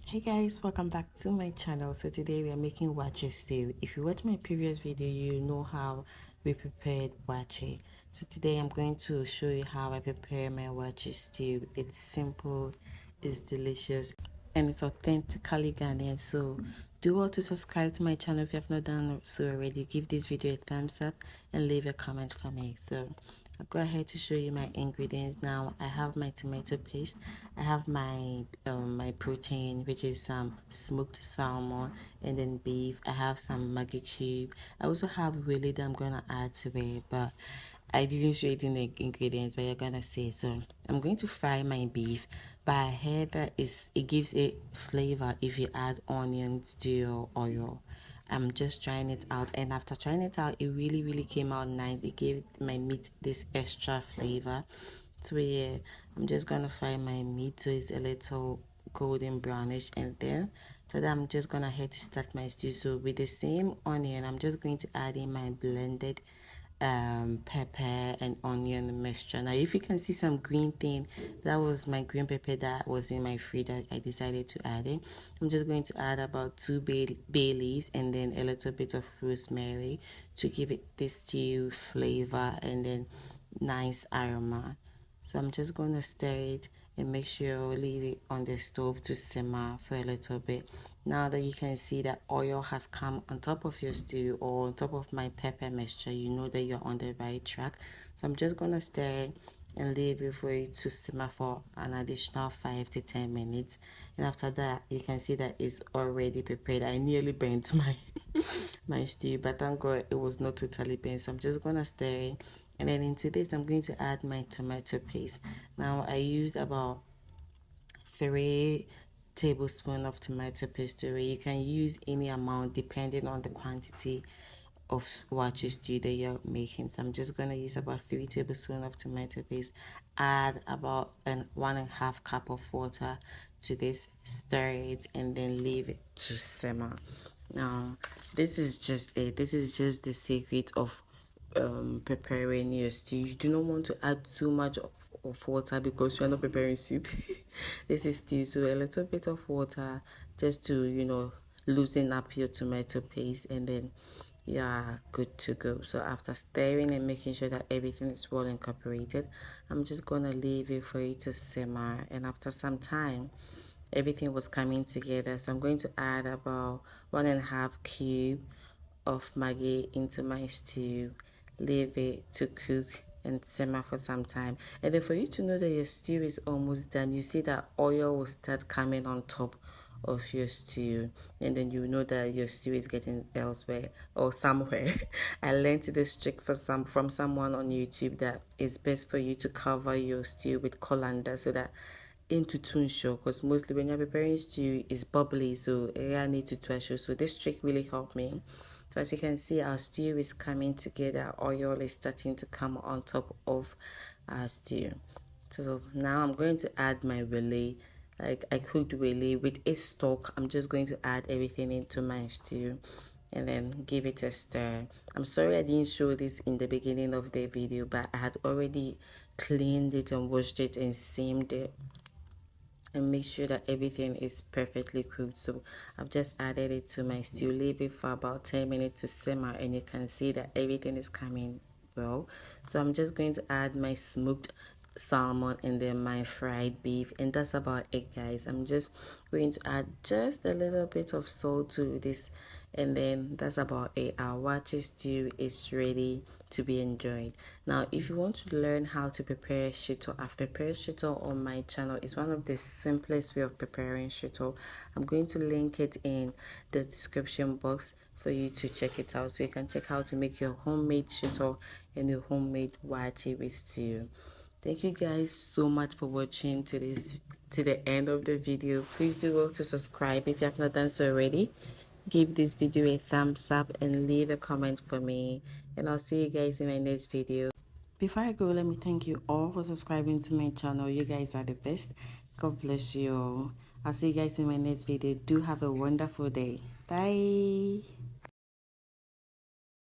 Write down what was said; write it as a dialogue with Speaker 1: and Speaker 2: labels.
Speaker 1: Hey guys, welcome back to my channel. So today we are making waakye stew. If you watch my previous video, you know how we prepared waakye. So today I'm going to show you how I prepare my waakye stew. It's simple, it's delicious, and it's authentically Ghanaian. So do well to subscribe to my channel if you have not done so already. Give this video a thumbs up and leave a comment for me. So I'll go ahead to show you my ingredients. Now I have my tomato paste, I have my my protein, which is some smoked salmon, and then beef. I have some Maggi cube. I also have willy that I'm gonna add to it, but I didn't show it in the ingredients, but you're gonna see. So I'm going to fry my beef, but I heard that it gives it flavor if you add onions to your oil. I'm just trying it out, and after trying it out, it really came out nice. It gave my meat this extra flavor. So yeah, I'm just gonna fry my meat so it's a little golden brownish, and then so that I'm just gonna head to start my stew. So with the same onion, I'm just going to add in my blended pepper and onion mixture. Now if you can see some green thing, that was my green pepper that was in my fridge that I decided to add it. I'm just going to add about 2 bay leaves and then a little bit of rosemary to give it this stew flavor and then nice aroma. So I'm just going to stir it and make sure leave it on the stove to simmer for a little bit. Now that you can see that oil has come on top of your stew or on top of my pepper mixture, you know that you're on the right track. So I'm just going to stir it and leave it for it to simmer for an additional 5 to 10 minutes. And after that, you can see that it's already prepared. I nearly burnt my my stew, but thank God it was not totally burnt. So I'm just going to stir it. And then into this, I'm going to add my tomato paste. Now I used about 3 tablespoons of tomato paste. You can use any amount depending on the quantity of waakye stew that you're making. So I'm just going to use about 3 tablespoons of tomato paste. Add about 1.5 cup of water to this, stir it, and then leave it to simmer. Now this is just it. This is just the secret of preparing your stew. You do not want to add too much of water because we are not preparing soup. This is stew, so a little bit of water just to loosen up your tomato paste, and then you are good to go. So after stirring and making sure that everything is well incorporated, I'm just gonna leave it for it to simmer, and after some time everything was coming together. So I'm going to add about 1.5 cube of Maggi into my stew, leave it to cook and simmer for some time. And then for you to know that your stew is almost done, you see that oil will start coming on top of your stew, and then you know that your stew is getting elsewhere or somewhere. I learned this trick from someone on YouTube that it's best for you to cover your stew with colander so that into tunsho, because mostly when you're preparing stew it's bubbly, so I need to trash. So this trick really helped me. So as you can see, our stew is coming together. Oil is starting to come on top of our stew. So now I'm going to add my wele. Like I cooked wele with a stock. I'm just going to add everything into my stew and then give it a stir. I'm sorry I didn't show this in the beginning of the video, but I had already cleaned it and washed it and steamed it and make sure that everything is perfectly cooked. So I've just added it to my stew, leave it for about 10 minutes to simmer, and you can see that everything is coming well. So I'm just going to add my smoked salmon and then my fried beef, and that's about it, guys. I'm just going to add just a little bit of salt to this, and then that's about it. Our waakye stew is ready to be enjoyed. Now if you want to learn how to prepare shito, I've prepared shito on my channel. It's one of the simplest way of preparing shito. I'm going to link it in the description box for you to check it out, so you can check how to make your homemade shito and your homemade waakye with stew. Thank you guys so much for watching to the end of the video. Please do well to subscribe if you have not done so already. Give this video a thumbs up and leave a comment for me, and I'll see you guys in my next video. Before I go, let me thank you all for subscribing to my channel. You guys are the best. God bless you all. I'll see you guys in my next video. Do have a wonderful day. Bye.